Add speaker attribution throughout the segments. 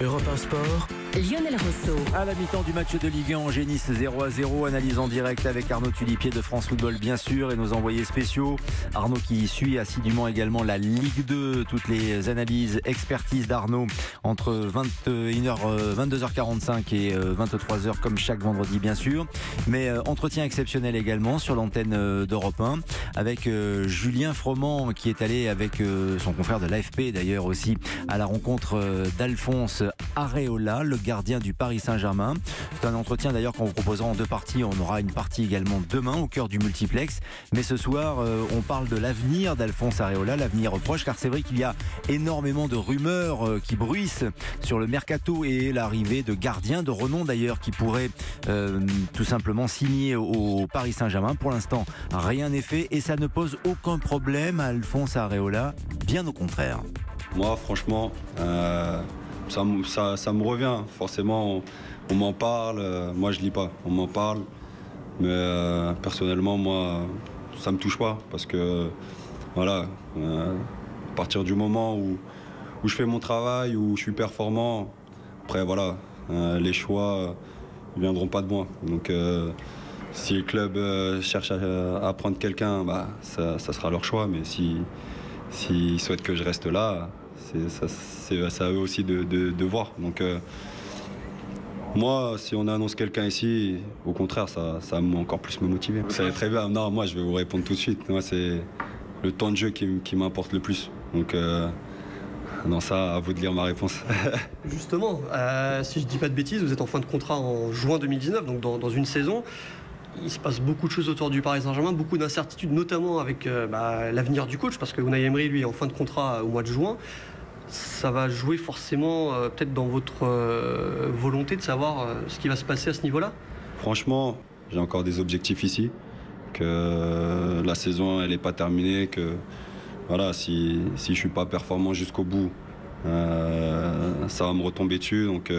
Speaker 1: Europe 1 Sport,
Speaker 2: Lionel Rousseau.
Speaker 3: À la mi-temps du match de Ligue 1, Angers-Nice 0-0, analyse en direct avec Arnaud Tulipier de France Football bien sûr et nos envoyés spéciaux. Arnaud qui suit assidûment également la Ligue 2, toutes les analyses, expertises d'Arnaud entre 22h45 et 23h comme chaque vendredi bien sûr. Mais entretien exceptionnel également sur l'antenne d'Europe 1 avec Julien Froment qui est allé avec son confrère de l'AFP d'ailleurs aussi à la rencontre d'Alphonse Areola, le gardien du Paris Saint-Germain. C'est un entretien d'ailleurs qu'on vous proposera en deux parties. On aura une partie également demain au cœur du multiplex. Mais ce soir, on parle de l'avenir d'Alphonse Areola, l'avenir proche, car c'est vrai qu'il y a énormément de rumeurs qui bruissent sur le mercato et l'arrivée de gardiens de renom d'ailleurs qui pourraient tout simplement signer au Paris Saint-Germain. Pour l'instant, rien n'est fait et ça ne pose aucun problème à Alphonse Areola, bien au contraire.
Speaker 4: Moi, franchement, ça me revient. Forcément, on m'en parle. Moi, je lis pas. On m'en parle. Mais personnellement, moi, ça me touche pas. Parce que, voilà, à partir du moment où je fais mon travail, où je suis performant, après, voilà, les choix ne viendront pas de moi. Donc, si le club cherche à prendre quelqu'un, bah, ça sera leur choix. Mais s'ils souhaitent que je reste là, c'est à eux aussi de voir. Donc moi, si on annonce quelqu'un ici, au contraire, ça va encore plus me motiver. Vous savez très bien, non, moi je vais vous répondre tout de suite. Moi, c'est le temps de jeu qui m'importe le plus. Donc dans ça, à vous de lire ma réponse.
Speaker 5: Justement, si je dis pas de bêtises, vous êtes en fin de contrat en juin 2019, donc dans une saison. Il se passe beaucoup de choses autour du Paris Saint-Germain, beaucoup d'incertitudes, notamment avec l'avenir du coach, parce que Unai Emery, lui, est en fin de contrat au mois de juin. Ça va jouer forcément peut-être dans votre volonté de savoir ce qui va se passer à ce niveau-là.
Speaker 4: Franchement, j'ai encore des objectifs ici, que la saison elle n'est pas terminée, que voilà, si je ne suis pas performant jusqu'au bout, ça va me retomber dessus. Donc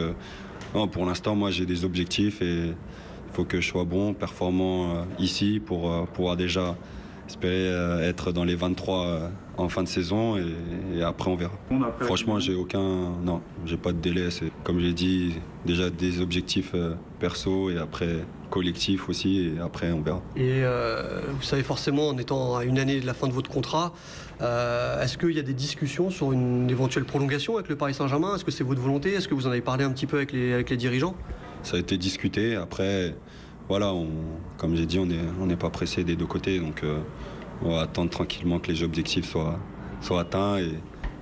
Speaker 4: non, pour l'instant, moi j'ai des objectifs et il faut que je sois bon, performant ici pour pouvoir déjà espérer être dans les 23 en fin de saison et après on verra. Franchement, j'ai pas de délai. C'est, comme j'ai dit, déjà des objectifs perso et après collectifs aussi et après on verra.
Speaker 5: Et vous savez forcément, en étant à une année de la fin de votre contrat, est-ce qu'il y a des discussions sur une éventuelle prolongation avec le Paris Saint-Germain? Est-ce que c'est votre volonté? Est-ce que vous en avez parlé un petit peu avec les dirigeants?
Speaker 4: Ça a été discuté. Après, voilà, comme j'ai dit, on n'est pas pressé des deux côtés. Donc, on va attendre tranquillement que les objectifs soient atteints et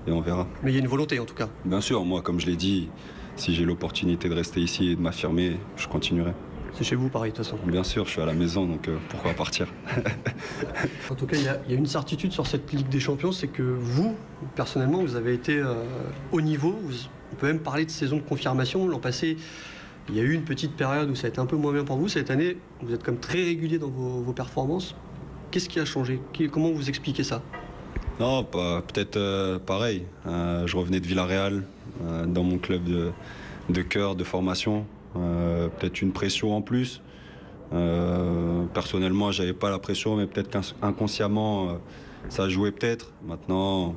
Speaker 4: on verra.
Speaker 5: Mais il y a une volonté en tout cas?
Speaker 4: Bien sûr, moi, comme je l'ai dit, si j'ai l'opportunité de rester ici et de m'affirmer, je continuerai.
Speaker 5: C'est chez vous, pareil, de toute façon?
Speaker 4: Bien sûr, je suis à la maison, donc pourquoi partir?
Speaker 5: En tout cas, il y a une certitude sur cette Ligue des Champions, c'est que vous, personnellement, vous avez été au niveau. On peut même parler de saison de confirmation. L'an passé, il y a eu une petite période où ça a été un peu moins bien pour vous. Cette année, vous êtes comme très régulier dans vos performances. Qu'est-ce qui a changé? Comment vous expliquez ça?
Speaker 4: Non, peut-être pareil. Je revenais de Villarreal, dans mon club de cœur, de formation. Peut-être une pression en plus. Personnellement, j'avais pas la pression, mais peut-être qu'inconsciemment, ça jouait peut-être. Maintenant,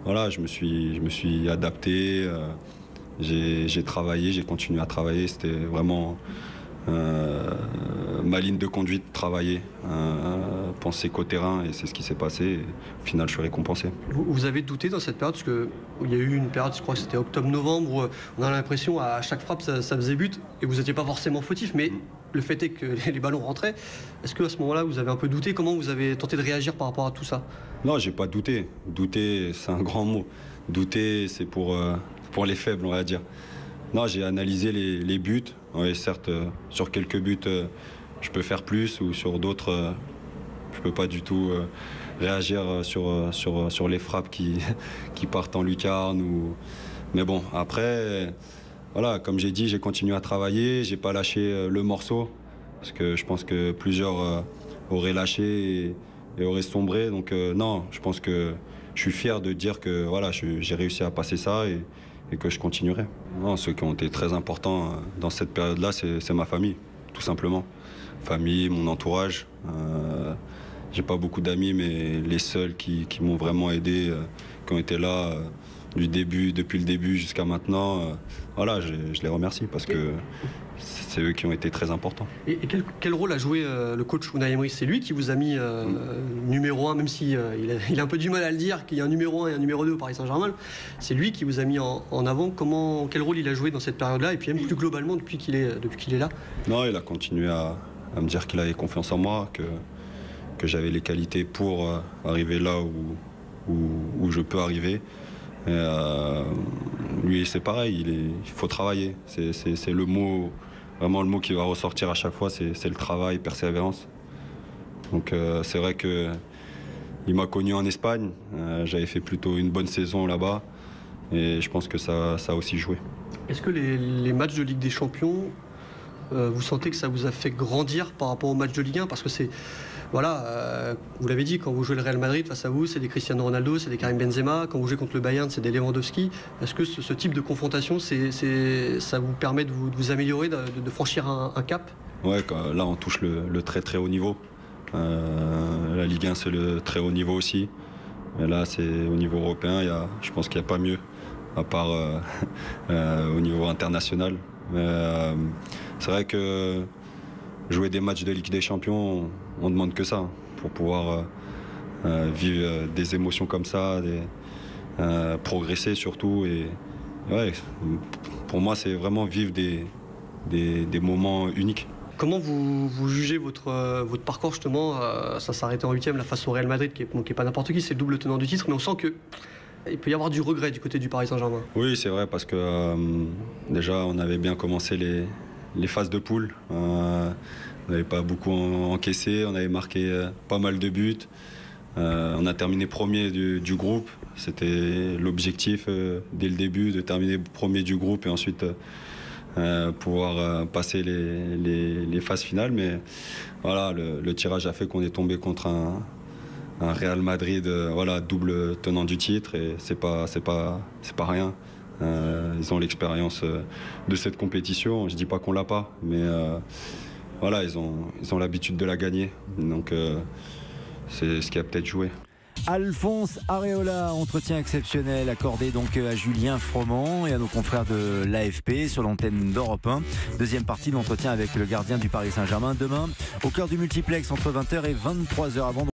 Speaker 4: voilà, je me suis adapté. J'ai travaillé, j'ai continué à travailler. C'était vraiment ma ligne de conduite, travailler, penser qu'au terrain, et c'est ce qui s'est passé. Et au final, je suis récompensé.
Speaker 5: Vous avez douté dans cette période, parce qu'il y a eu une période, je crois que c'était octobre-novembre, où on a l'impression à chaque frappe ça faisait but, et vous n'étiez pas forcément fautif, mais le fait est que les ballons rentraient. Est-ce qu'à ce moment-là, vous avez un peu douté? Comment vous avez tenté de réagir par rapport à tout ça?
Speaker 4: Non, j'ai pas douté. Douter, c'est un grand mot. Douter, c'est pour les faibles, on va dire. Non, j'ai analysé les buts. Oui, certes, sur quelques buts, je peux faire plus, ou sur d'autres, je peux pas du tout réagir sur les frappes qui partent en lucarne. Mais bon, après, voilà, comme j'ai dit, j'ai continué à travailler, j'ai pas lâché le morceau, parce que je pense que plusieurs auraient lâché et auraient sombré. Donc non, je pense que je suis fier de dire que voilà, j'ai réussi à passer ça et que je continuerai. Non, ceux qui ont été très importants dans cette période-là, c'est ma famille, tout simplement. Famille, mon entourage. J'ai pas beaucoup d'amis, mais les seuls qui m'ont vraiment aidé, qui ont été là depuis le début jusqu'à maintenant, voilà, je les remercie parce que c'est eux qui ont été très importants.
Speaker 5: Et quel rôle a joué le coach Unai Emery? C'est lui qui vous a mis numéro 1, même si il a un peu du mal à le dire, qu'il y a un numéro 1 et un numéro 2 au Paris Saint-Germain. C'est lui qui vous a mis en avant. Quel rôle il a joué dans cette période-là, et puis même plus globalement depuis qu'il est là?
Speaker 4: Non, il a continué à me dire qu'il avait confiance en moi, que j'avais les qualités pour arriver là où je peux arriver. Et, lui, c'est pareil, il faut travailler. C'est le mot, vraiment le mot qui va ressortir à chaque fois, c'est le travail, persévérance. Donc c'est vrai qu'il m'a connu en Espagne, j'avais fait plutôt une bonne saison là-bas, et je pense que ça a aussi joué.
Speaker 5: Est-ce que les matchs de Ligue des Champions, vous sentez que ça vous a fait grandir par rapport aux matchs de Ligue 1? Parce que c'est, voilà, vous l'avez dit, quand vous jouez le Real Madrid face à vous, c'est des Cristiano Ronaldo, c'est des Karim Benzema. Quand vous jouez contre le Bayern, c'est des Lewandowski. Est-ce que ce type de confrontation, ça vous permet de vous améliorer, de franchir un cap?
Speaker 4: Ouais, là on touche le très très haut niveau. La Ligue 1, c'est le très haut niveau aussi. Et là, c'est au niveau européen, je pense qu'il n'y a pas mieux, à part au niveau international. Mais c'est vrai que jouer des matchs de Ligue des Champions, on ne demande que ça, pour pouvoir vivre des émotions comme ça, progresser surtout. Et ouais, pour moi, c'est vraiment vivre des moments uniques.
Speaker 5: Comment vous jugez votre parcours justement? Ça s'arrêtait en 8e, la face au Real Madrid, qui est pas n'importe qui, c'est le double tenant du titre, mais on sent qu'il peut y avoir du regret du côté du Paris Saint-Germain.
Speaker 4: Oui, c'est vrai, parce que déjà, on avait bien commencé les phases de poule. On n'avait pas beaucoup encaissé, on avait marqué pas mal de buts. On a terminé premier du groupe. C'était l'objectif dès le début, de terminer premier du groupe et ensuite pouvoir passer les phases finales. Mais voilà, le tirage a fait qu'on est tombé contre un Real Madrid, voilà, double tenant du titre, et c'est pas rien. Ils ont l'expérience de cette compétition. Je dis pas qu'on l'a pas, mais voilà, ils ont l'habitude de la gagner. Donc c'est ce qui a peut-être joué.
Speaker 3: Alphonse Areola, entretien exceptionnel accordé donc à Julien Froment et à nos confrères de l'AFP sur l'antenne d'Europe 1. Deuxième partie de l'entretien avec le gardien du Paris Saint-Germain demain au cœur du multiplex entre 20h et 23h avant.